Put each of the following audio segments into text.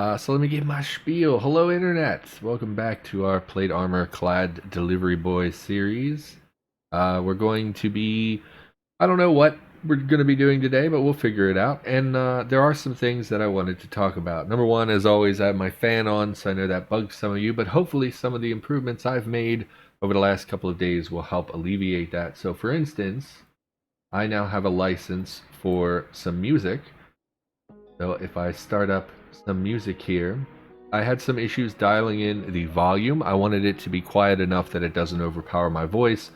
So let me give my spiel. Hello, Internet. Welcome back to our Plate Armor Clad Delivery Boy series. We're going to be, I don't know what we're going to be doing today, but we'll figure it out. And there are some things that I wanted to talk about. Number one, as always, I have my fan on, so I know that bugs some of you, but hopefully some of the improvements I've made over the last couple of days will help alleviate that. So for instance, I now have a license for some music. So if I start up some music here, I had some issues dialing in the volume. I wanted it to be quiet enough that it doesn't overpower my voice,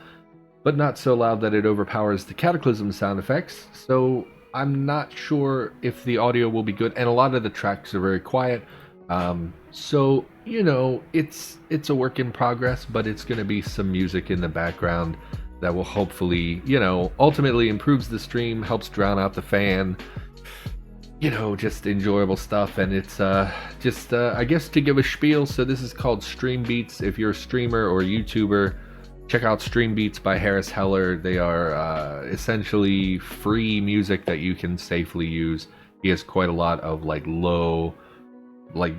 but not so loud that it overpowers the Cataclysm sound effects. So I'm not sure if the audio will be good, and a lot of the tracks are very quiet. So you know, it's a work in progress, but it's going to be some music in the background that will hopefully, ultimately improves the stream, helps drown out the fan. Just enjoyable stuff, and it's I guess to give a spiel. So this is called Stream Beats. If you're a streamer or a YouTuber, check out Stream Beats by Harris Heller. They are essentially free music that you can safely use. He has quite a lot of low,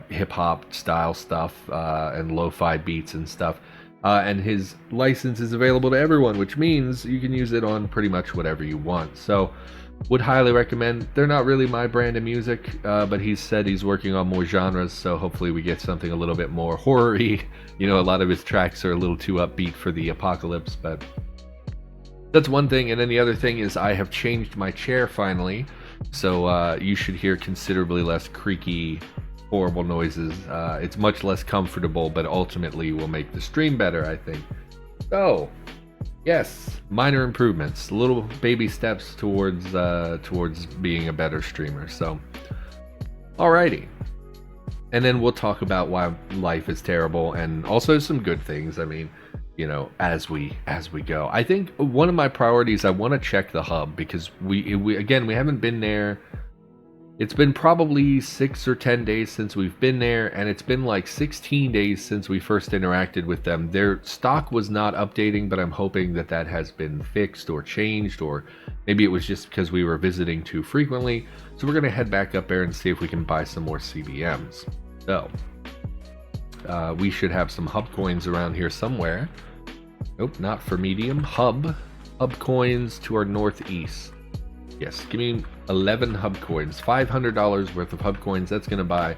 hip hop style stuff and lo-fi beats and stuff. And his license is available to everyone, which means you can use it on pretty much whatever you want. So would highly recommend. They're not really my brand of music, but he said he's working on more genres, so hopefully we get something a little bit more horror-y. A lot of his tracks are a little too upbeat for the apocalypse, but that's one thing. And then the other thing is I have changed my chair finally, so you should hear considerably less creaky, horrible noises. It's much less comfortable, but ultimately will make the stream better, I think. So yes, minor improvements, little baby steps towards being a better streamer. So, alrighty, and then we'll talk about why life is terrible and also some good things. I mean, as we go. I think one of my priorities, I want to check the hub because we haven't been there. It's been probably 6 or 10 days since we've been there, and it's been like 16 days since we first interacted with them. Their stock was not updating, but I'm hoping that has been fixed or changed, or maybe it was just because we were visiting too frequently. So we're going to head back up there and see if we can buy some more CBMs. So, we should have some hub coins around here somewhere. Nope, not for medium. Hub coins to our northeast. Yes, give me 11 hub coins, $500 worth of hub coins. That's going to buy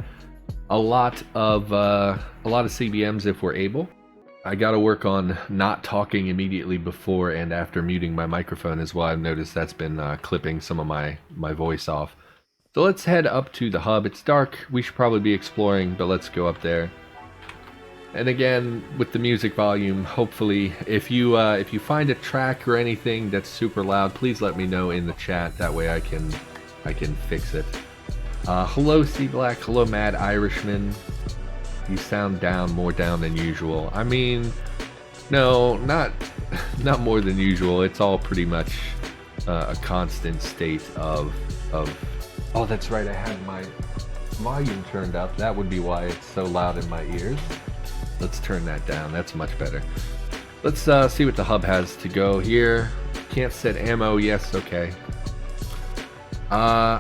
a lot of CBMs if we're able. I got to work on not talking immediately before and after muting my microphone as well. I've noticed that's been clipping some of my voice off. So let's head up to the hub. It's dark. We should probably be exploring, but let's go up there. And again, with the music volume, hopefully, if you find a track or anything that's super loud, please let me know in the chat. That way I can fix it. Hello, C Black. Hello, Mad Irishman. You sound down, more down than usual. I mean, no, not more than usual. It's all pretty much a constant state of. Oh, that's right. I had my volume turned up. That would be why it's so loud in my ears. Let's turn that down. That's much better. Let's see what the hub has to go here. Can't set ammo. Yes, okay. I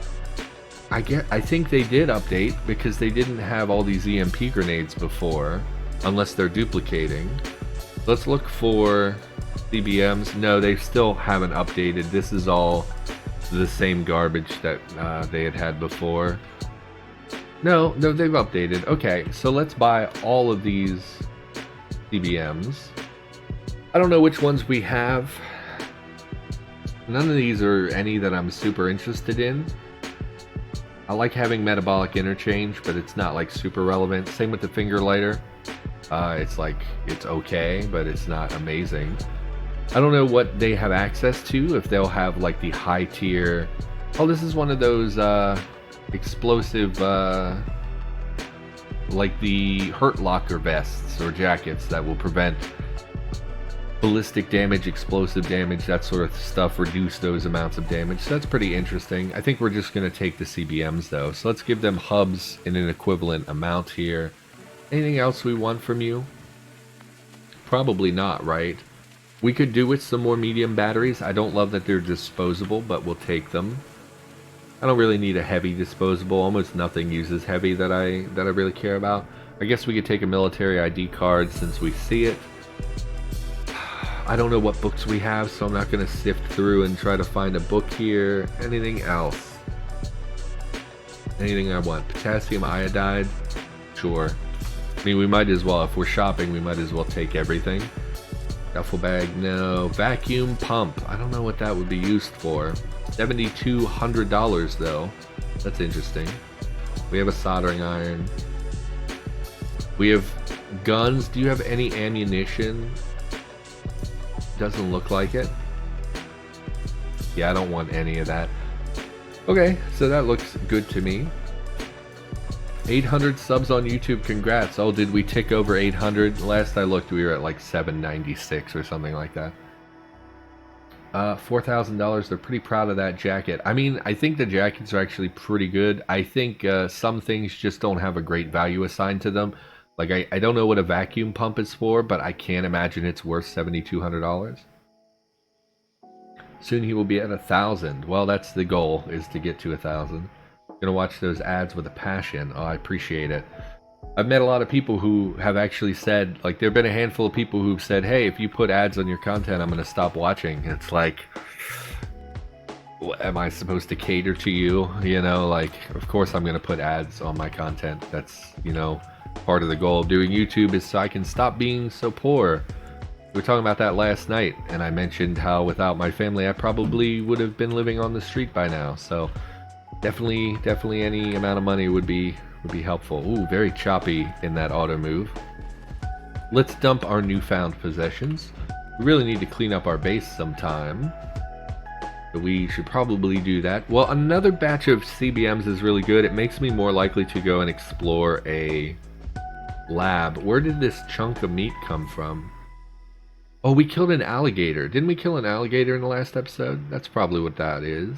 think they did update because they didn't have all these EMP grenades before, unless they're duplicating. Let's look for CBMs. No, they still haven't updated. This is all the same garbage that they had before. No, they've updated. Okay, so let's buy all of these CBMs. I don't know which ones we have. None of these are any that I'm super interested in. I like having metabolic interchange, but it's not like super relevant. Same with the finger lighter. It's okay, but it's not amazing. I don't know what they have access to, if they'll have like the high tier. Oh, this is one of those explosive like the hurt locker vests or jackets that will prevent ballistic damage, explosive damage, that sort of stuff, reduce those amounts of damage. So that's pretty interesting. I think we're just going to take the CBMs though, so let's give them hubs in an equivalent amount here. Anything else we want from you? Probably not, right? We could do with some more medium batteries. I don't love that they're disposable, but we'll take them. I don't really need a heavy disposable. Almost nothing uses heavy that I really care about. I guess we could take a military ID card since we see it. I don't know what books we have, so I'm not going to sift through and try to find a book here. Anything else? Anything I want? Potassium iodide? Sure. I mean, we might as well, if we're shopping, we might as well take everything. Duffel bag, no. Vacuum pump. I don't know what that would be used for. $7,200 though. That's interesting. We have a soldering iron. We have guns. Do you have any ammunition? Doesn't look like it. Yeah, I don't want any of that. Okay, so that looks good to me. 800 subs on YouTube, congrats. Oh, did we tick over 800? Last I looked, we were at like 796 or something like that. $4,000, they're pretty proud of that jacket. I mean, I think the jackets are actually pretty good. I think some things just don't have a great value assigned to them. Like, I don't know what a vacuum pump is for, but I can't imagine it's worth $7,200. Soon he will be at 1,000. Well, that's the goal, is to get to 1,000. Gonna watch those ads with a passion. Oh, I appreciate it. I've met a lot of people who have actually said, like, there have been a handful of people who've said, hey, if you put ads on your content, I'm gonna stop watching. It's like, am I supposed to cater to you? You know, like, of course I'm gonna put ads on my content. That's, you know, part of the goal of doing YouTube is so I can stop being so poor. We were talking about that last night, and I mentioned how without my family I probably would have been living on the street by now. So definitely any amount of money would be helpful. Ooh, very choppy in that auto move. Let's dump our newfound possessions. We really need to clean up our base sometime. So we should probably do that. Well, another batch of CBMs is really good. It makes me more likely to go and explore a lab. Where did this chunk of meat come from? Oh, we killed an alligator. Didn't we kill an alligator in the last episode? That's probably what that is.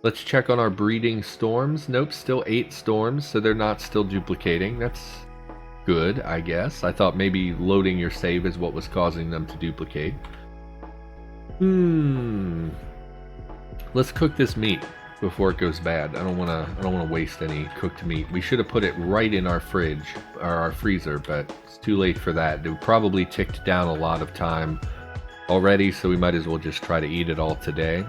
Let's check on our breeding storms. Nope, still 8 storms, so they're not still duplicating. That's good, I guess. I thought maybe loading your save is what was causing them to duplicate. Let's cook this meat before it goes bad. I don't wanna waste any cooked meat. We should have put it right in our fridge or our freezer, but it's too late for that. It probably ticked down a lot of time already, so we might as well just try to eat it all today.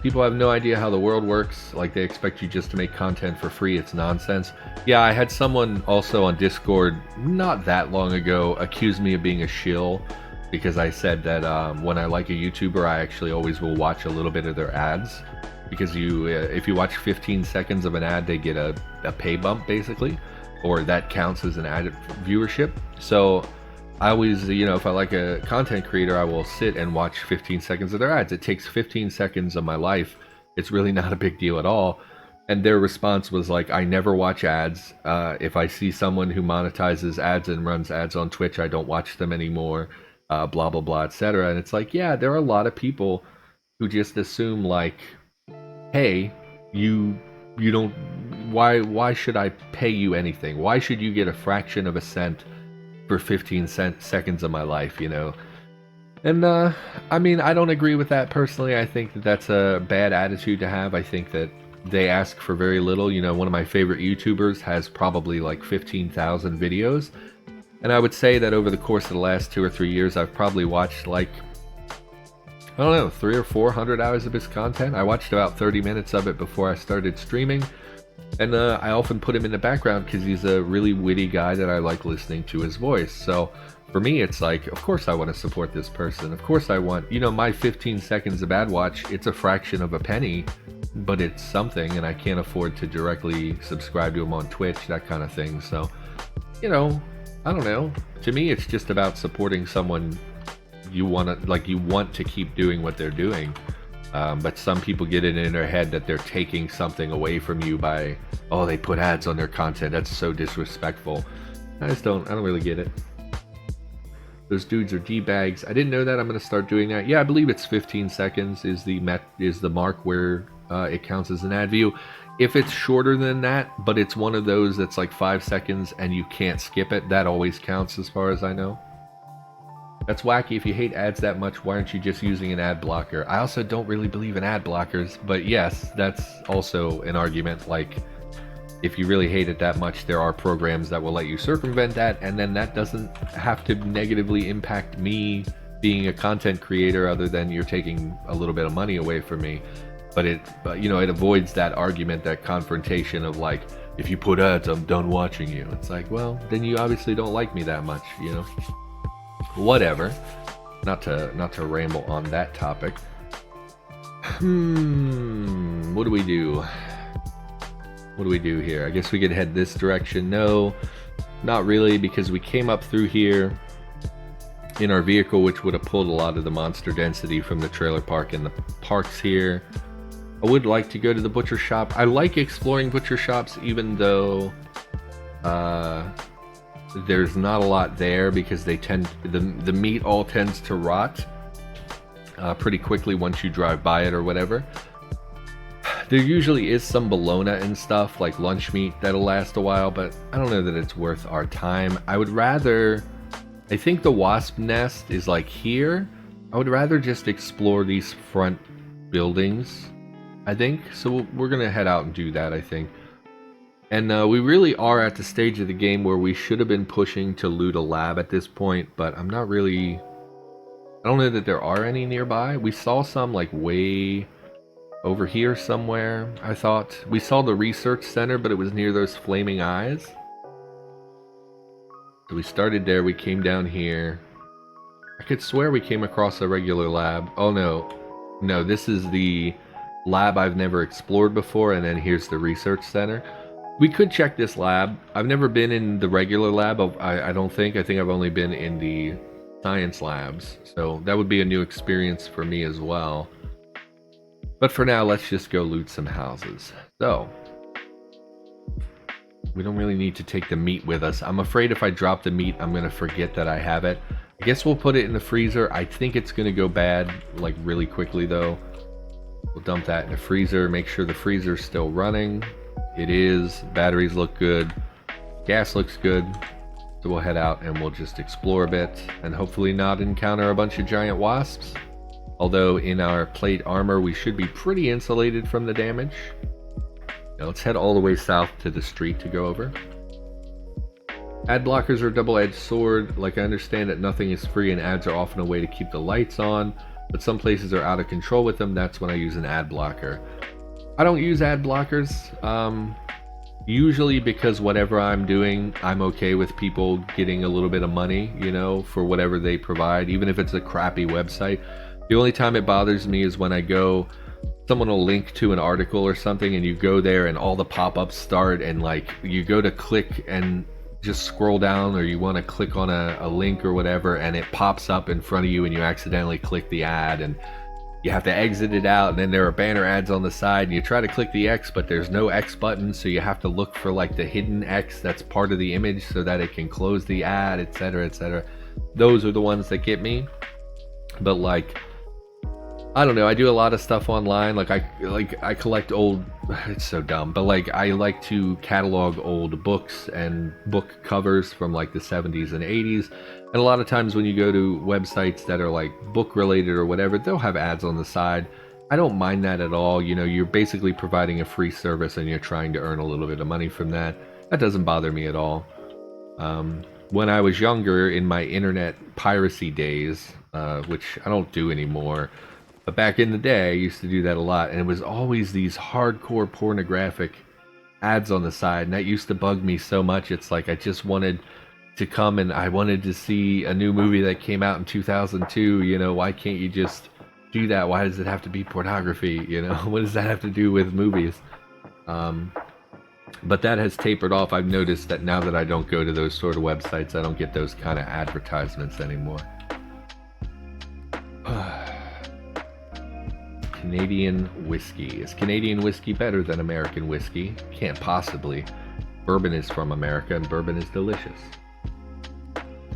People have no idea how the world works. Like, they expect you just to make content for free. It's nonsense. Yeah, I had someone also on Discord not that long ago accuse me of being a shill because I said that when I like a YouTuber, I actually always will watch a little bit of their ads. Because if you watch 15 seconds of an ad, they get a pay bump, basically. Or that counts as an ad viewership. So I always, you know, if I like a content creator, I will sit and watch 15 seconds of their ads. It takes 15 seconds of my life. It's really not a big deal at all. And their response was like, I never watch ads. If I see someone who monetizes ads and runs ads on Twitch, I don't watch them anymore. Blah, blah, blah, etc. And it's like, yeah, there are a lot of people who just assume like, hey, you don't, why should I pay you anything? Why should you get a fraction of a cent for 15 seconds of my life, you know? And I mean, I don't agree with that personally. I think that that's a bad attitude to have. I think that they ask for very little. You know, one of my favorite YouTubers has probably like 15,000 videos, and I would say that over the course of the last 2 or 3 years, I've probably watched like, I don't know, 300 or 400 hours of his content. I watched about 30 minutes of it before I started streaming. And I often put him in the background because he's a really witty guy that I like listening to his voice. So for me, it's like, of course I want to support this person. Of course I want, you know, my 15 seconds of ad watch, it's a fraction of a penny, but it's something, and I can't afford to directly subscribe to him on Twitch, that kind of thing. So, you know, I don't know. To me, it's just about supporting someone you want to keep doing what they're doing. But some people get it in their head that they're taking something away from you by, oh, they put ads on their content. That's so disrespectful. I don't really get it. Those dudes are D-bags. I didn't know that. I'm going to start doing that. Yeah, I believe it's 15 seconds is the mark where it counts as an ad view. If it's shorter than that, but it's one of those that's like 5 seconds and you can't skip it, that always counts as far as I know. That's wacky. If you hate ads that much, why aren't you just using an ad blocker? I also don't really believe in ad blockers, but yes, that's also an argument. Like, if you really hate it that much, there are programs that will let you circumvent that, and then that doesn't have to negatively impact me being a content creator, other than you're taking a little bit of money away from me. But it avoids that argument, that confrontation of like, if you put ads, I'm done watching you. It's like, well, then you obviously don't like me that much, you know? Whatever. Not to ramble on that topic. What do we do? What do we do here? I guess we could head this direction. No, not really, because we came up through here in our vehicle, which would have pulled a lot of the monster density from the trailer park and the parks here. I would like to go to the butcher shop. I like exploring butcher shops, even though there's not a lot there, because they tend the meat all tends to rot pretty quickly once you drive by it or whatever. There usually is some bologna and stuff, like lunch meat, that'll last a while, but I don't know that it's worth our time. I would rather, I think the wasp nest is like here. I would rather just explore these front buildings, I think. So we're gonna head out and do that, I think. And we really are at the stage of the game where we should have been pushing to loot a lab at this point, but I'm not really, I don't know that there are any nearby. We saw some like way over here somewhere, I thought. We saw the research center, but it was near those flaming eyes. So we started there, we came down here. I could swear we came across a regular lab. Oh no. No, this is the lab I've never explored before, and then here's the research center. We could check this lab. I've never been in the regular lab, I don't think. I think I've only been in the science labs. So that would be a new experience for me as well. But for now, let's just go loot some houses. So, we don't really need to take the meat with us. I'm afraid if I drop the meat, I'm going to forget that I have it. I guess we'll put it in the freezer. I think it's going to go bad, like, really quickly, though. We'll dump that in the freezer. Make sure the freezer's still running. It is. Batteries look good. Gas looks good. So we'll head out and we'll just explore a bit. And hopefully not encounter a bunch of giant wasps. Although in our plate armor, we should be pretty insulated from the damage. Now let's head all the way south to the street to go over. Ad blockers are a double-edged sword. Like, I understand that nothing is free and ads are often a way to keep the lights on, but some places are out of control with them. That's when I use an ad blocker. I don't use ad blockers, usually because whatever I'm doing, I'm okay with people getting a little bit of money, you know, for whatever they provide, even if it's a crappy website. The only time it bothers me is when I go, someone will link to an article or something and you go there and all the pop-ups start, and like you go to click and just scroll down, or you want to click on a link or whatever, and it pops up in front of you and you accidentally click the ad and you have to exit it out, and then there are banner ads on the side and you try to click the X, but there's no X button, so you have to look for like the hidden X that's part of the image so that it can close the ad, etc., etc. Those are the ones that get me. But like, I don't know, I do a lot of stuff online. I collect old, it's so dumb, but like I like to catalog old books and book covers from like the 70s and 80s. And a lot of times when you go to websites that are like book related or whatever, they'll have ads on the side. I don't mind that at all. You know, you're basically providing a free service and you're trying to earn a little bit of money from that. That doesn't bother me at all. When I was younger, in my internet piracy days, which I don't do anymore, but back in the day, I used to do that a lot, and it was always these hardcore pornographic ads on the side, and that used to bug me so much. It's like I just wanted to come and I wanted to see a new movie that came out in 2002, you know, why can't you just do that? Why does it have to be pornography, you know? What does that have to do with movies? But that has tapered off. I've noticed that now that I don't go to those sort of websites, I don't get those kind of advertisements anymore. Canadian whiskey. Is Canadian whiskey better than American whiskey? Can't possibly. Bourbon is from America and bourbon is delicious.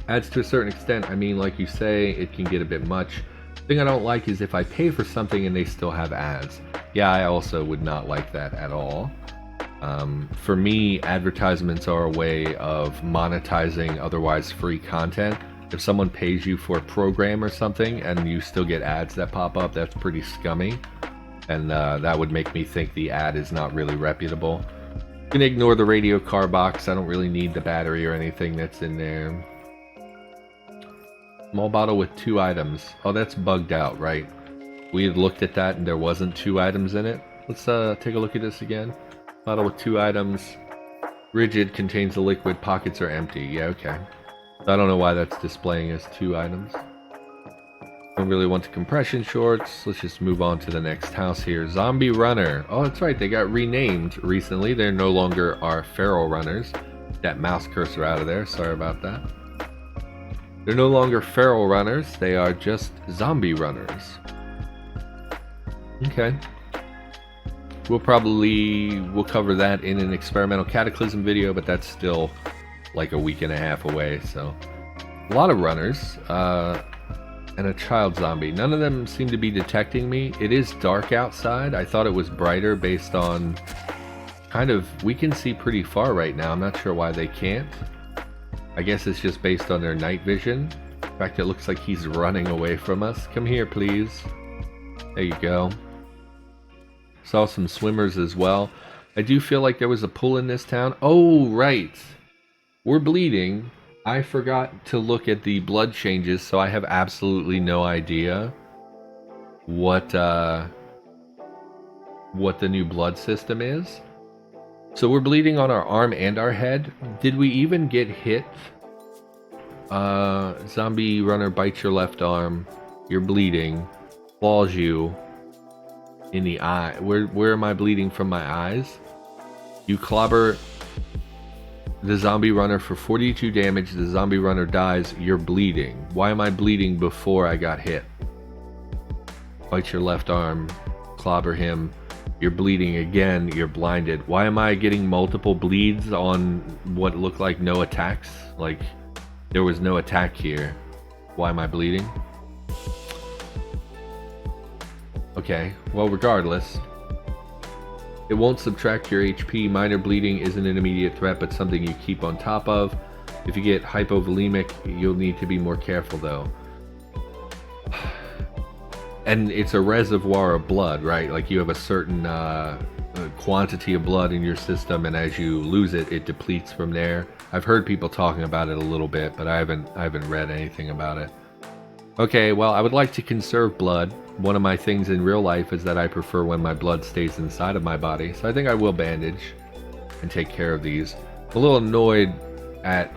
Ads to a certain extent. I mean, like you say, it can get a bit much. The thing I don't like is if I pay for something and they still have ads. Yeah, I also would not like that at all. For me, advertisements are a way of monetizing otherwise free content. if someone pays you for a program or something and you still get ads that pop up, that's pretty scummy. And that would make me think the ad is not really reputable. You can ignore the radio car box. I don't really need the battery or anything that's in there. Small bottle with 2 items. Oh, that's bugged out, right? We had looked at that and there wasn't 2 items in it. Let's take a look at this again. Bottle with 2 items. Rigid, contains the liquid, pockets are empty. Yeah, okay. I don't know why that's displaying as 2 items. Don't really want the compression shorts. Let's just move on to the next house here. Zombie Runner. Oh, that's right. They got renamed recently. They're no longer our feral runners. That mouse cursor out of there. Sorry about that. They're no longer feral runners. They are just zombie runners. Okay. We'll cover that in an experimental Cataclysm video, but that's still like a week and a half away, so. A lot of runners. And a child zombie. None of them seem to be detecting me. It is dark outside. I thought it was brighter based on we can see pretty far right now. I'm not sure why they can't. I guess it's just based on their night vision. In fact, it looks like he's running away from us. Come here, please. There you go. Saw some swimmers as well. I do feel like there was a pool in this town. Oh, right. We're bleeding. I forgot to look at the blood changes, so I have absolutely no idea what the new blood system is. So we're bleeding on our arm and our head. Did we even get hit? Zombie runner bites your left arm. You're bleeding. Claws you in the eye. Where am I bleeding from my eyes? You clobber the zombie runner for 42 damage. The zombie runner dies. You're bleeding. Why am I bleeding before I got hit? Bite your left arm. Clobber him. You're bleeding again. You're blinded. Why am I getting multiple bleeds on what looked like no attacks? Like, there was no attack here. Why am I bleeding? Okay, well, regardless. It won't subtract your HP. Minor bleeding isn't an immediate threat, but something you keep on top of. If you get hypovolemic, you'll need to be more careful, though. And it's a reservoir of blood, right? Like, you have a certain quantity of blood in your system, and as you lose it, it depletes from there. I've heard people talking about it a little bit, but I haven't read anything about it. Okay, well, I would like to conserve blood. One of my things in real life is that I prefer when my blood stays inside of my body, so I think I will bandage and take care of these. I'm a little annoyed at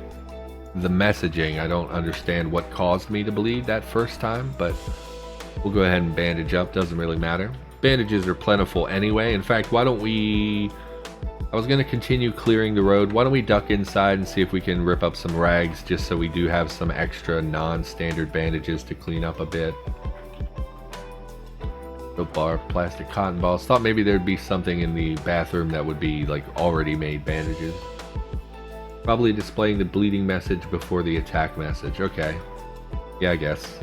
the messaging. I don't understand what caused me to bleed that first time, but we'll go ahead and bandage up. Doesn't really matter. Bandages are plentiful anyway. In fact, why don't we... I was going to continue clearing the road. Why don't we duck inside and see if we can rip up some rags, just so we do have some extra non-standard bandages to clean up a bit. Soap bar, plastic cotton balls. Thought maybe there'd be something in the bathroom that would be like already made bandages. Probably displaying the bleeding message before the attack message. Okay. Yeah, I guess.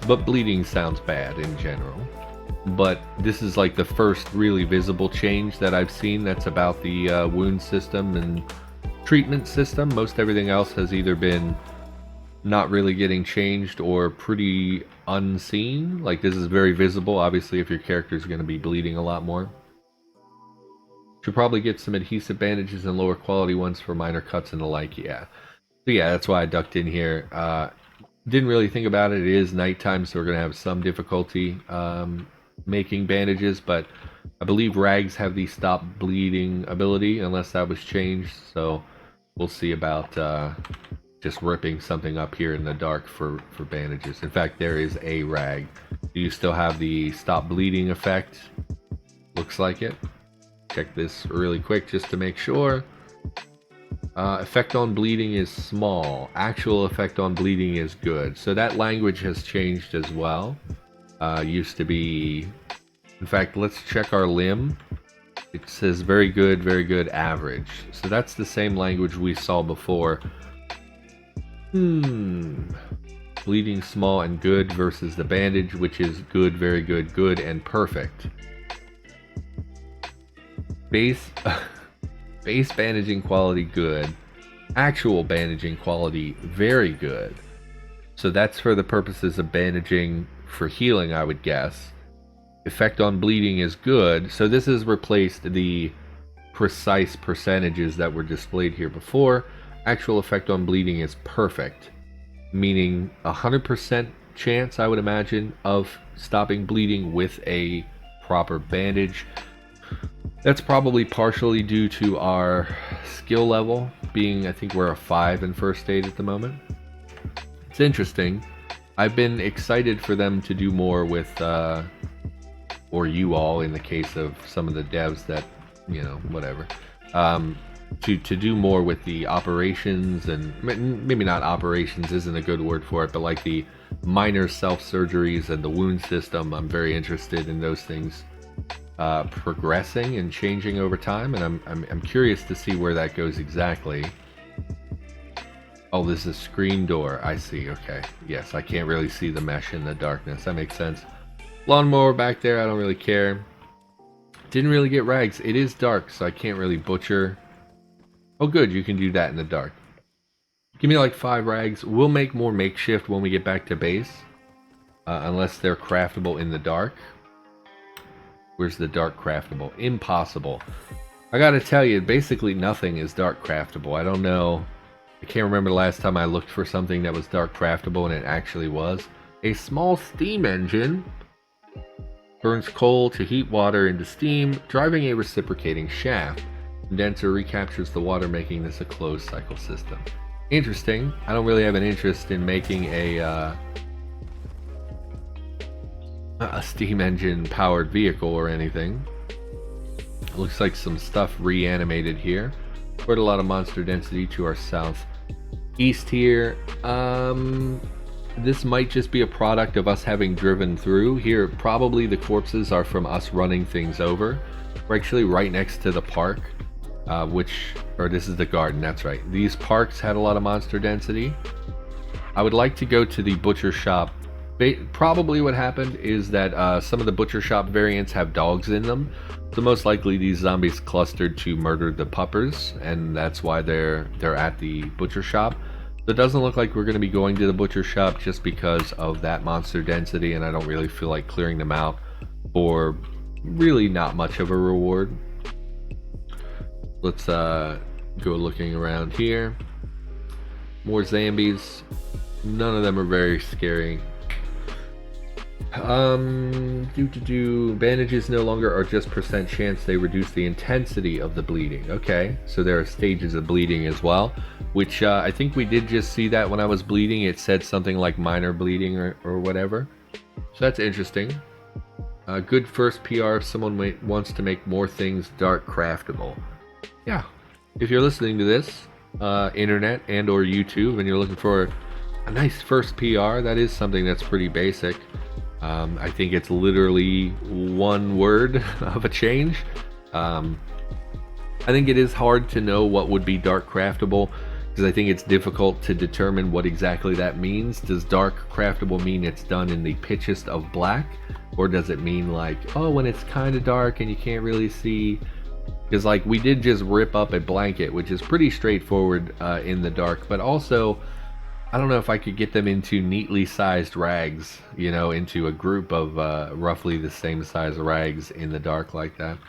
But bleeding sounds bad in general. But this is like the first really visible change that I've seen that's about the wound system and treatment system. Most everything else has either been not really getting changed or pretty unseen. Like, this is very visible, obviously, if your character is going to be bleeding a lot more. Should probably get some adhesive bandages and lower quality ones for minor cuts and the like. Yeah. So yeah, that's why I ducked in here. Didn't really think about it. It is nighttime, so we're going to have some difficulty making bandages, but I believe rags have the stop bleeding ability, unless that was changed, so we'll see about just ripping something up here in the dark for bandages. In fact, there is a rag. Do you still have the stop bleeding effect? Looks like it. Check this really quick just to make sure. Effect on bleeding is small. Actual effect on bleeding is good. So that language has changed as well. Used to be... In fact, let's check our limb. It says very good, average. So that's the same language we saw before. Bleeding small and good versus the bandage, which is good, very good, and perfect. Base bandaging quality good. Actual bandaging quality, very good. So that's for the purposes of bandaging for healing, I would guess. Effect on bleeding is good. So this has replaced the precise percentages that were displayed here before. Actual effect on bleeding is perfect, meaning 100% chance, I would imagine, of stopping bleeding with a proper bandage. That's probably partially due to our skill level being, I think we're a 5 in first aid at the moment. It's interesting. I've been excited for them to do more with, or you all in the case of some of the devs that, you know, whatever, to do more with the operations, and maybe not operations isn't a good word for it, but like the minor self-surgeries and the wound system. I'm very interested in those things progressing and changing over time, and I'm curious to see where that goes exactly. Oh, this is screen door. I see. Okay. Yes, I can't really see the mesh in the darkness. That makes sense. Lawnmower back there. I don't really care. Didn't really get rags. It is dark, so I can't really butcher. Oh, good. You can do that in the dark. Give me like 5 rags. We'll make more makeshift when we get back to base. Unless they're craftable in the dark. Where's the dark craftable? Impossible. I gotta tell you, basically nothing is dark craftable. I don't know. I can't remember the last time I looked for something that was dark craftable and it actually was. A small steam engine burns coal to heat water into steam, driving a reciprocating shaft. Condenser recaptures the water, making this a closed cycle system. Interesting. I don't really have an interest in making a steam engine powered vehicle or anything. It looks like some stuff reanimated here. Quite a lot of monster density to our southeast here. This might just be a product of us having driven through here. Probably the corpses are from us running things over. We're actually right next to the park, or this is the garden, that's right. These parks had a lot of monster density. I would like to go to the butcher shop. Probably what happened is that some of the butcher shop variants have dogs in them. So most likely these zombies clustered to murder the puppers, and that's why they're at the butcher shop. So it doesn't look like we're going to be going to the butcher shop just because of that monster density, and I don't really feel like clearing them out for really not much of a reward. Let's go looking around here. More zombies. None of them are very scary. Bandages no longer are just percent chance, they reduce the intensity of the bleeding. Okay, so there are stages of bleeding as well, which I think we did just see that when I was bleeding. It said something like minor bleeding or whatever. So that's interesting. Good first PR if someone wants to make more things dark craftable. Yeah, if you're listening to this, internet and or YouTube, and you're looking for a nice first PR, that is something that's pretty basic. I think it's literally one word of a change. I think it is hard to know what would be dark craftable, because I think it's difficult to determine what exactly that means. Does dark craftable mean it's done in the pitchest of black, or does it mean like, oh, when it's kind of dark and you can't really see? Because like we did just rip up a blanket, which is pretty straightforward in the dark, but also I don't know if I could get them into neatly sized rags, you know, into a group of roughly the same size rags in the dark like that.